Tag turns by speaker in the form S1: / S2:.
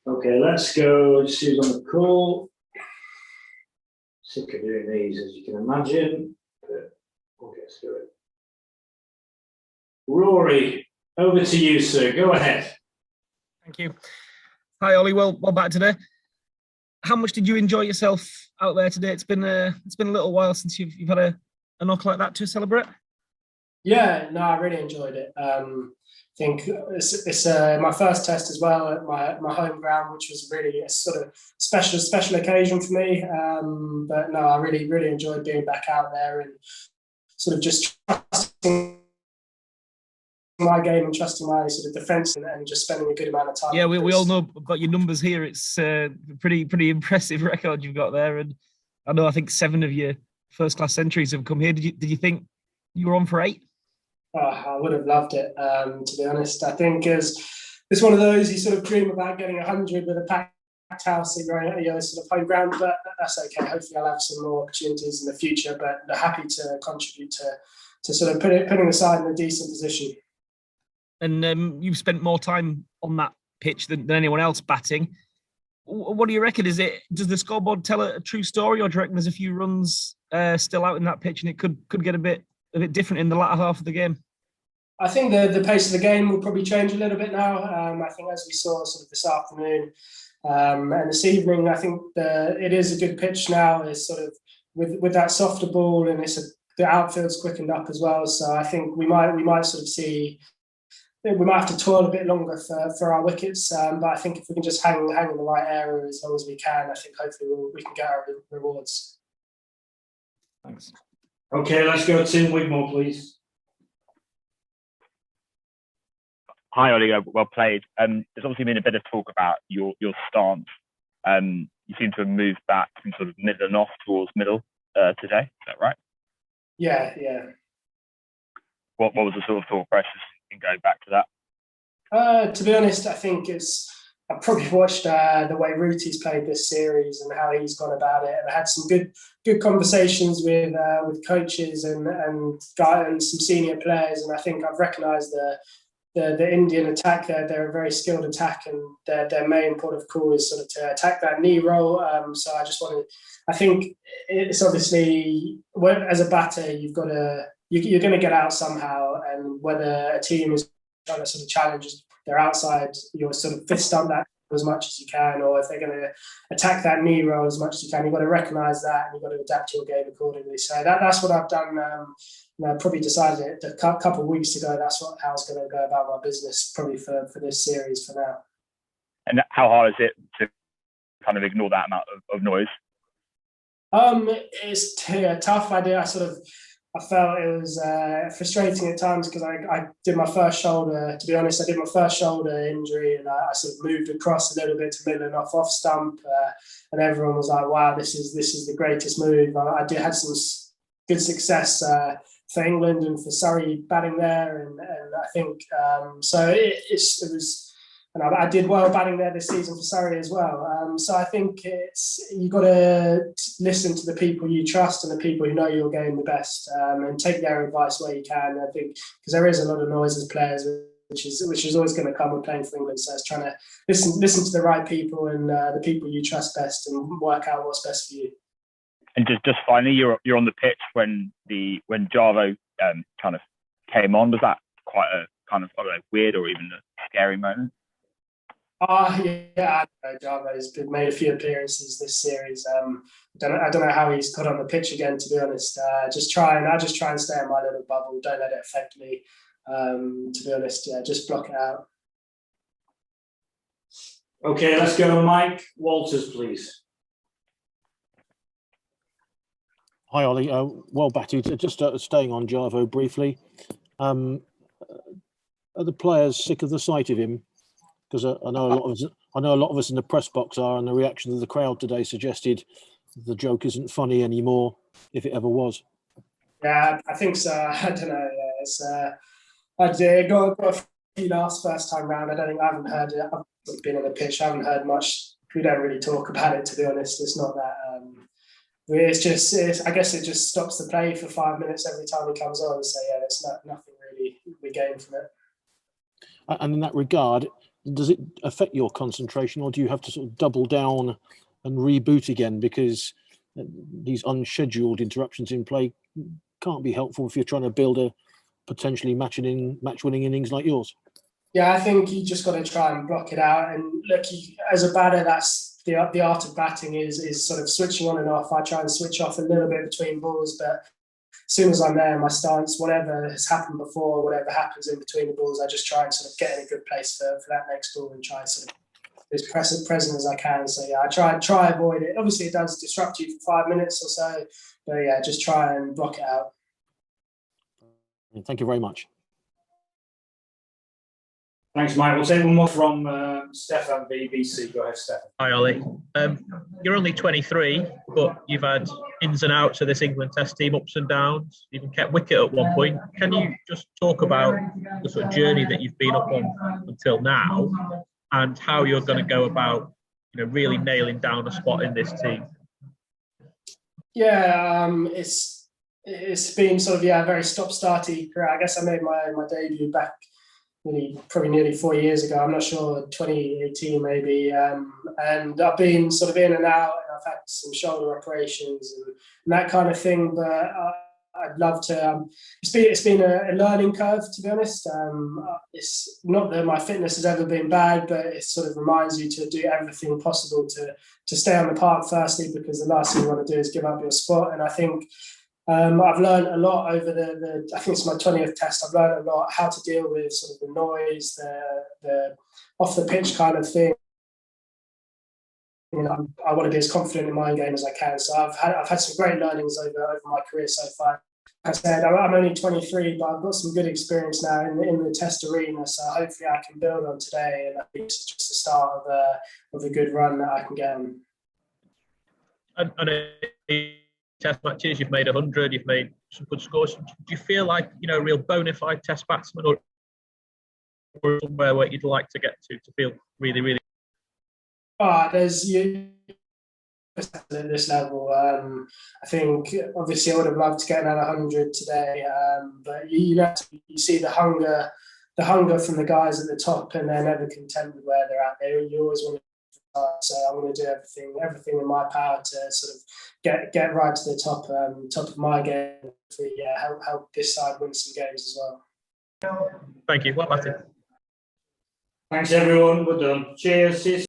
S1: Okay, let's go. See who's on the call. Sick of doing these, as you can imagine, but we'll get through it. Rory, over to you, sir. Go ahead.
S2: Thank you. Hi, Ollie. Well back today. How much did you enjoy yourself out there today? It's been a little while since you've had a knock like that to celebrate.
S3: Yeah, no, I really enjoyed it. I think it's my first test as well at my home ground, which was really a sort of special occasion for me. But no, I really enjoyed being back out there and sort of just trusting my game and trusting my sort of defence and just spending a good amount of time.
S2: Yeah, we all know about your numbers here. It's a pretty impressive record you've got there, and I think 7 of your first class centuries have come here. Did you think you were on for 8?
S3: Oh, I would have loved it, to be honest. I think it's one of those you sort of dream about getting 100 with a packed house in your sort of home ground, but that's okay. Hopefully I'll have some more opportunities in the future, but happy to contribute to sort of putting aside in a decent position.
S2: And you've spent more time on that pitch than anyone else batting. What do you reckon? Does the scoreboard tell a true story, or do you reckon there's a few runs still out in that pitch and it could get a bit different in the latter half of the game?
S3: I think the pace of the game will probably change a little bit now. I think as we saw sort of this afternoon and this evening, I think it is a good pitch now. It's sort of with that softer ball, and the outfield's quickened up as well. So I think we might sort of see. We might have to toil a bit longer for our wickets, but I think if we can just hang in the right area as long as we can, I think hopefully we can get our rewards.
S2: Thanks.
S1: Okay, let's go Tim Wigmore, please.
S4: Hi, Ollie. Well played. There's obviously been a bit of talk about your stance. You seem to have moved back from sort of middle and off towards middle today. Is that right?
S3: Yeah.
S4: What was the sort of thought process in going back to that?
S3: To be honest, I think I've probably watched the way Ruti's played this series and how he's gone about it, and I had some good conversations with coaches and some senior players, and I think I've recognised the Indian attack. They're a very skilled attack, and their main port of call is sort of to attack that knee roll. So I think it's obviously, as a batter, you're going to get out somehow, and whether a team is trying to sort of challenge their outside, you'll sort of fist stump that as much as you can, or if they're going to attack that knee roll as much as you can, you've got to recognise that and you've got to adapt your game accordingly. So that's what I've done. I probably decided it a couple of weeks ago. That's how I was going to go about my business, probably for this series for now.
S4: And how hard is it to kind of ignore that amount of noise?
S3: It's tough. I felt it was frustrating at times because I did my first shoulder. To be honest, I did my first shoulder injury, and I sort of moved across a little bit to middle and off stump, and everyone was like, "Wow, this is the greatest move." I had some good success for England and for Surrey batting there, and I think so. It was. And I did well batting there this season for Surrey as well. So I think you've got to listen to the people you trust and the people who know your game the best, and take their advice where you can. I think because there is a lot of noise as players, which is always going to come with playing for England. So it's trying to listen to the right people and the people you trust best, and work out what's best for you.
S4: And just finally, you're on the pitch when Javo kind of came on. Was that quite a kind of, I don't know, weird or even a scary moment?
S3: Yeah, Javo's made a few appearances this series. I don't know how he's got on the pitch again, to be honest. I just try and stay in my little bubble. Don't let it affect me. To be honest, just block it out.
S1: Okay, let's go Mike Walters, please.
S5: Hi, Ollie. Well batted. Just staying on Javo briefly. Are the players sick of the sight of him? Because I know a lot of us in the press box are, and the reaction of the crowd today suggested the joke isn't funny anymore, if it ever was.
S3: Yeah, I think so. I don't know. Yeah, I got a few laughs first time round. I haven't heard it. I've been on the pitch. I haven't heard much. We don't really talk about it, to be honest. It's not that. I guess it just stops the play for 5 minutes every time he comes on. So yeah, there's nothing really we gain from it.
S5: And in that regard, does it affect your concentration, or do you have to sort of double down and reboot again, because these unscheduled interruptions in play can't be helpful if you're trying to build a potentially match-winning innings like yours?
S3: Yeah, I think you just got to try and block it out. And look, as a batter, that's the art of batting is sort of switching on and off. I try and switch off a little bit between balls, but as soon as I'm there, my stance, whatever has happened before, whatever happens in between the balls, I just try and sort of get in a good place for that next ball and try and sort of as present as I can. So yeah, I try avoid it. Obviously, it does disrupt you for 5 minutes or so, but yeah, just try and block it out.
S5: Thank you very much.
S1: Thanks, Mike. We'll take one more from Stefan, BBC. Go ahead, Stefan.
S6: Hi, Ollie. You're only 23, but you've had ins and outs of this England Test team, ups and downs. You even kept wicket at one point. Can you just talk about the sort of journey that you've been up on until now, and how you're going to go about, really nailing down a spot in this team?
S3: Yeah, it's been sort of a very stop-starty career. I guess I made my debut back probably nearly 4 years ago. I'm not sure, 2018 maybe. And I've been sort of in and out, and I've had some shoulder operations and that kind of thing. But I'd love to. It's been a learning curve, to be honest. It's not that my fitness has ever been bad, but it sort of reminds you to do everything possible to stay on the park. Firstly, because the last thing you want to do is give up your spot. And I think I've learned a lot over I think it's my 20th test. I've learned a lot how to deal with sort of the noise, the off the pitch kind of thing. I want to be as confident in my game as I can. So I've had some great learnings over my career so far. As I said, I'm only 23, but I've got some good experience now in the test arena. So hopefully I can build on today, and I think it's just the start of a good run that I can get on.
S6: And test matches, you've made 100, you've made some good scores. Do you feel like a real bona fide test batsman, or somewhere where you'd like to get to feel really, really?
S3: There's at this level. I think obviously I would have loved to get another 100 today, but you see the hunger from the guys at the top, and they're never content with where they're at. You always want to. So I'm going to do everything in my power to sort of get right to the top of my game. Help this side win some games as well.
S6: Thank you. Well batted.
S1: Thanks, everyone. We're done. Cheers. See you soon.